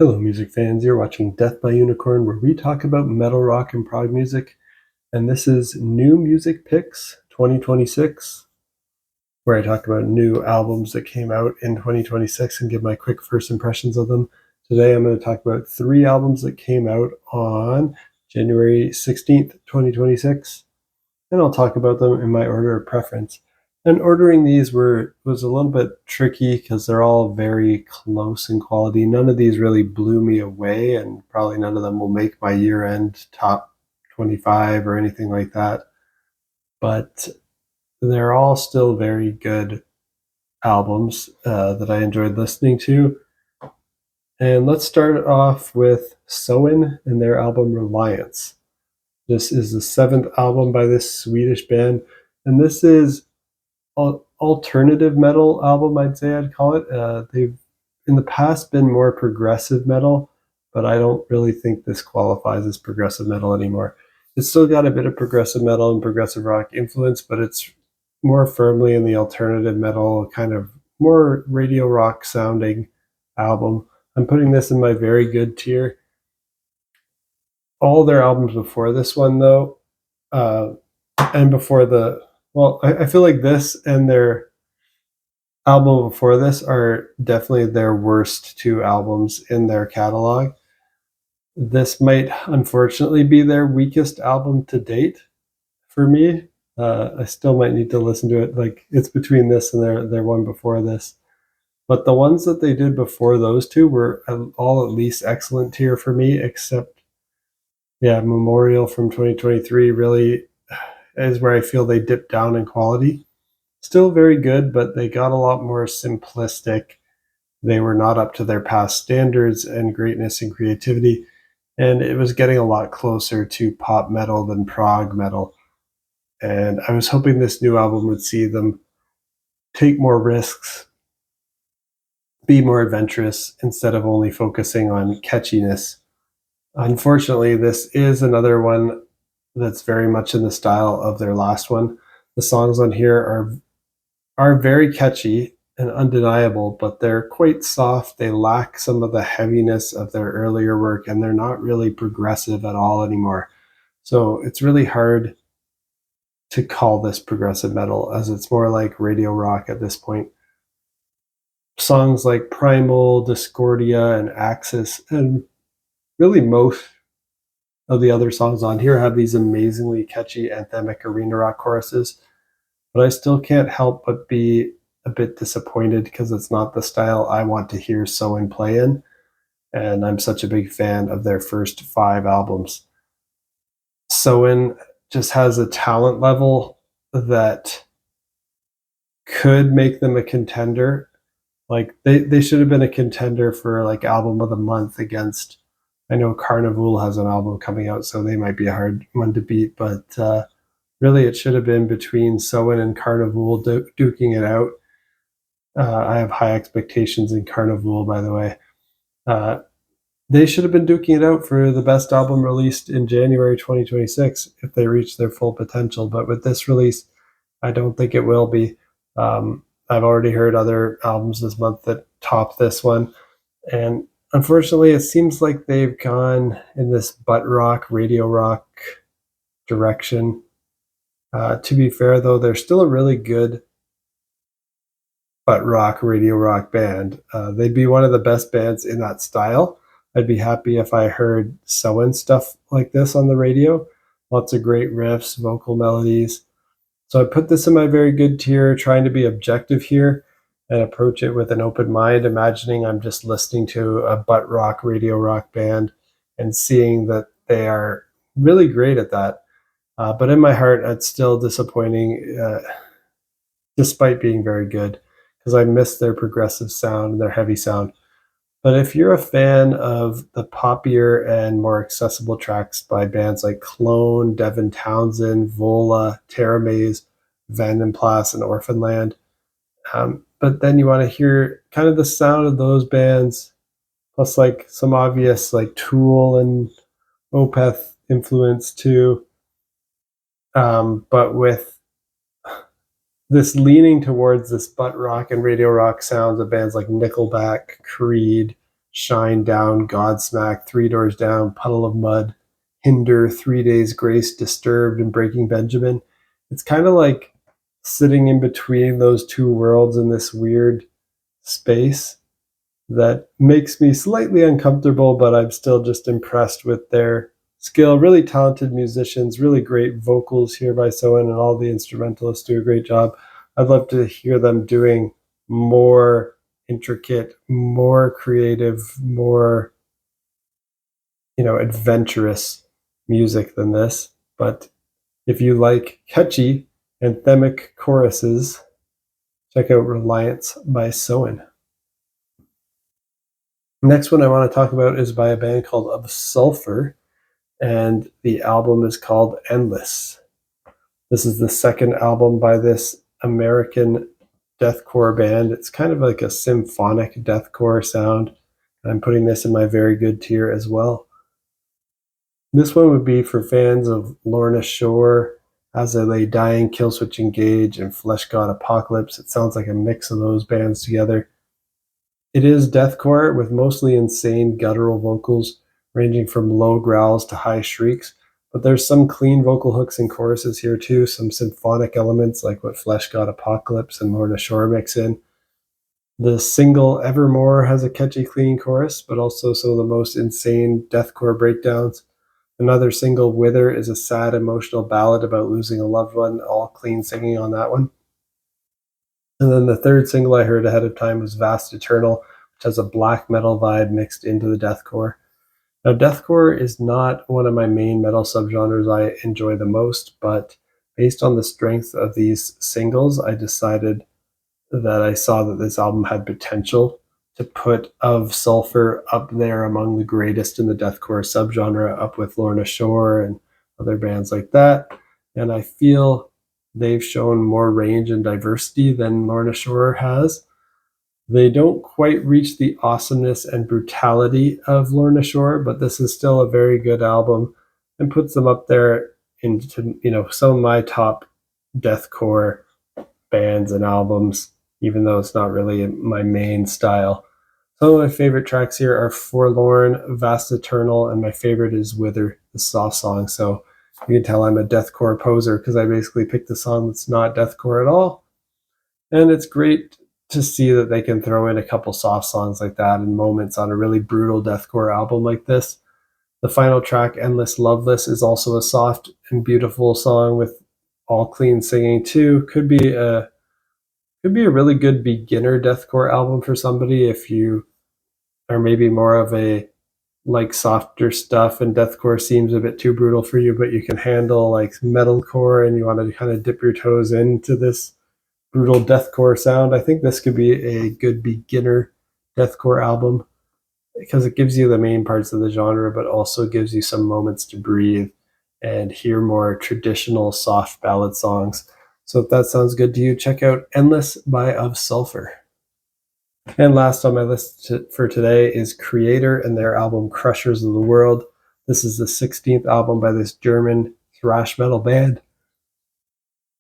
Hello, music fans. You're watching Death by Unicorn, where we talk about metal, rock, and prog music. And this is New Music Picks 2026, where I talk about new albums that came out in 2026 and give my quick first impressions of them. Today, I'm going to talk about 3 albums that came out on January 16th, 2026, and I'll talk about them in my order of preference. And ordering these was a little bit tricky because they're all very close in quality. None of these really blew me away, and probably none of them will make my year-end top 25 or anything like that. But they're all still very good albums that I enjoyed listening to. And let's start off with Soen and their album Reliance. This is the 7th album by this Swedish band, and this is alternative metal album, I'd call it. They've in the past been more progressive metal, but I don't really think this qualifies as progressive metal anymore. It's still got a bit of progressive metal and progressive rock influence, but it's more firmly in the alternative metal, kind of more radio rock sounding album. I'm putting this in my very good tier. All their albums before this one, though, and before I feel like this and their album before this are definitely their worst 2 albums in their catalog. This might unfortunately be their weakest album to date for me. I still might need to listen to it. Like, it's between this and their one before this. But the ones that they did before those 2 were all at least excellent tier for me, except, Memorial from 2023 really is where I feel they dipped down in quality. Still very good, but they got a lot more simplistic. They were not up to their past standards and greatness and creativity, and it was getting a lot closer to pop metal than prog metal. And I was hoping this new album would see them take more risks, be more adventurous, instead of only focusing on catchiness. Unfortunately, this is another one that's very much in the style of their last one. The songs on here are very catchy and undeniable, but they're quite soft. They lack some of the heaviness of their earlier work, and they're not really progressive at all anymore. So it's really hard to call this progressive metal, as it's more like radio rock at this point. Songs like Primal, Discordia, and Axis, and really most of the other songs on here have these amazingly catchy anthemic arena rock choruses, but I still can't help but be a bit disappointed because it's not the style I want to hear Soen play in, and I'm such a big fan of their first 5 albums. Soen just has a talent level that could make them a contender. Like, they should have been a contender for like album of the month against, I know Carnival has an album coming out, so they might be a hard one to beat, but really it should have been between Soen and Carnival duking it out. I have high expectations in Carnival, by the way. They should have been duking it out for the best album released in January 2026 if they reach their full potential. But with this release, I don't think it will be. I've already heard other albums this month that top this one. And unfortunately, it seems like they've gone in this butt rock, radio rock direction. To be fair, though, they're still a really good butt rock, radio rock band. They'd be one of the best bands in that style. I'd be happy if I heard Soen stuff like this on the radio. Lots of great riffs, vocal melodies. So I put this in my very good tier, trying to be objective here and approach it with an open mind, imagining I'm just listening to a butt rock, radio rock band and seeing that they are really great at that. But in my heart, it's still disappointing, despite being very good, because I miss their progressive sound and their heavy sound. But if you're a fan of the poppier and more accessible tracks by bands like Clone, Devin Townsend, Vola, Terra Maze, Vandenplas, and Orphanland, but then you want to hear kind of the sound of those bands, plus like some obvious like Tool and Opeth influence too, but with this leaning towards this butt rock and radio rock sounds of bands like Nickelback, Creed, Shine Down, Godsmack, Three Doors Down, Puddle of Mud, Hinder, 3 Days Grace, Disturbed, and Breaking Benjamin. It's kind of like sitting in between those two worlds in this weird space that makes me slightly uncomfortable, but I'm still just impressed with their skill. Really talented musicians, really great vocals here by Soen, and all the instrumentalists do a great job. I'd love to hear them doing more intricate, more creative, more adventurous music than this. But if you like catchy anthemic choruses, check out Reliance by Soen. Next one I want to talk about is by a band called Sulfur, and the album is called Endless. This is the second album by this American deathcore band. It's kind of like a symphonic deathcore sound. I'm putting this in my very good tier as well. This one would be for fans of Lorna Shore, As I Lay Dying, Killswitch Engage, and Flesh God Apocalypse. It sounds like a mix of those bands together. It is deathcore with mostly insane guttural vocals ranging from low growls to high shrieks, but there's some clean vocal hooks and choruses here too, some symphonic elements like what Flesh God Apocalypse and Lorna Shore mix in. The single Evermore has a catchy clean chorus, but also some of the most insane deathcore breakdowns. Another single, Wither, is a sad emotional ballad about losing a loved one, all clean singing on that one. And then the third single I heard ahead of time was Vast Eternal, which has a black metal vibe mixed into the deathcore. Now, deathcore is not one of my main metal subgenres I enjoy the most, but based on the strength of these singles, I decided that I saw that this album had potential to put Of Sulfur up there among the greatest in the deathcore subgenre, up with Lorna Shore and other bands like that. And I feel they've shown more range and diversity than Lorna Shore has. They don't quite reach the awesomeness and brutality of Lorna Shore, but this is still a very good album and puts them up there into some of my top deathcore bands and albums, even though it's not really my main style. Some of my favorite tracks here are Forlorn, Vast Eternal, and my favorite is Wither, the soft song. So you can tell I'm a deathcore poser because I basically picked a song that's not deathcore at all. And it's great to see that they can throw in a couple soft songs like that in moments on a really brutal deathcore album like this. The final track, Endless Loveless, is also a soft and beautiful song with all clean singing too. Could be a really good beginner deathcore album for somebody if you are maybe more of a like softer stuff and deathcore seems a bit too brutal for you, but you can handle like metalcore and you want to kind of dip your toes into this brutal deathcore sound. I think this could be a good beginner deathcore album because it gives you the main parts of the genre, but also gives you some moments to breathe and hear more traditional soft ballad songs. So if that sounds good to you, check out Endless by Of Sulfur. And last on my list for today is Kreator and their album Krushers of the World. This is the 16th album by this German thrash metal band.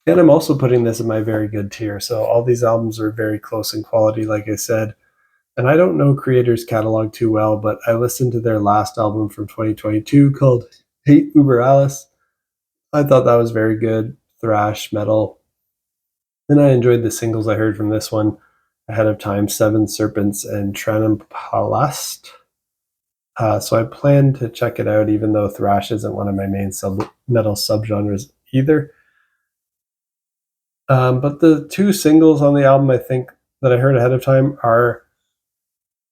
And I'm also putting this in my very good tier. So all these albums are very close in quality, like I said. And I don't know Kreator's catalog too well, but I listened to their last album from 2022 called Hate Uber Alice. I thought that was very good thrash metal. And I enjoyed the singles I heard from this one ahead of time, Seven Serpents and Tranum Palast. So I plan to check it out, even though thrash isn't one of my main metal subgenres either. But the two singles on the album, I think, that I heard ahead of time are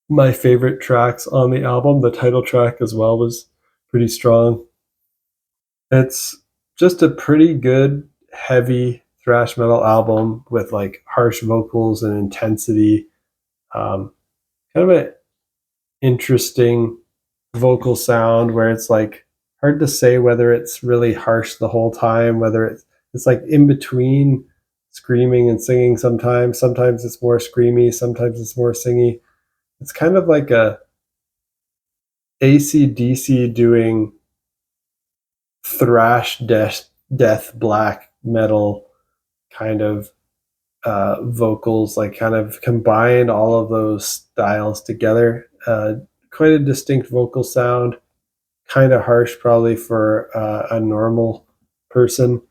my favorite tracks on the album. The title track as well was pretty strong. It's just a pretty good, heavy thrash metal album with like harsh vocals and intensity. Kind of an interesting vocal sound where it's like hard to say whether it's really harsh the whole time, whether it's like in between screaming and singing sometimes. Sometimes it's more screamy, sometimes it's more singy. It's kind of like a AC/DC doing thrash death black metal kind of vocals, like kind of combined all of those styles together. quite a distinct vocal sound, kind of harsh probably for a normal person,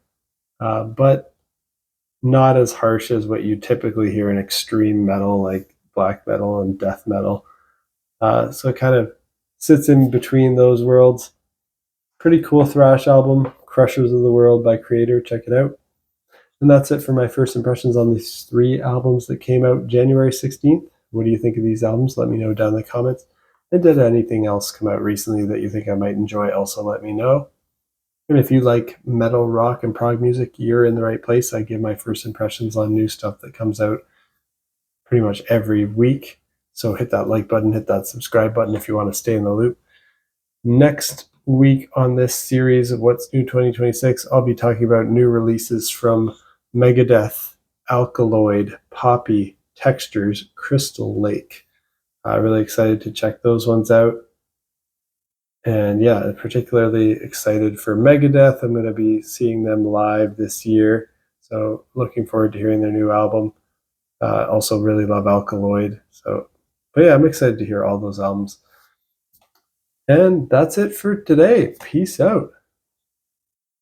but not as harsh as what you typically hear in extreme metal like black metal and death metal. So it kind of sits in between those worlds. Pretty cool thrash album, Krushers of the World by Kreator. Check it out. And that's it for my first impressions on these 3 albums that came out January 16th. What do you think of these albums? Let me know down in the comments. And did anything else come out recently that you think I might enjoy? Also let me know. And if you like metal, rock, and prog music, you're in the right place. I give my first impressions on new stuff that comes out pretty much every week. So hit that like button, hit that subscribe button if you want to stay in the loop. Next week on this series of What's New 2026, I'll be talking about new releases from Megadeth, Alkaloid, Poppy, Textures, Crystal Lake. Really excited to check those ones out. And yeah, particularly excited for Megadeth. I'm going to be seeing them live this year. So looking forward to hearing their new album. Also really love Alkaloid. But yeah, I'm excited to hear all those albums. And that's it for today. Peace out.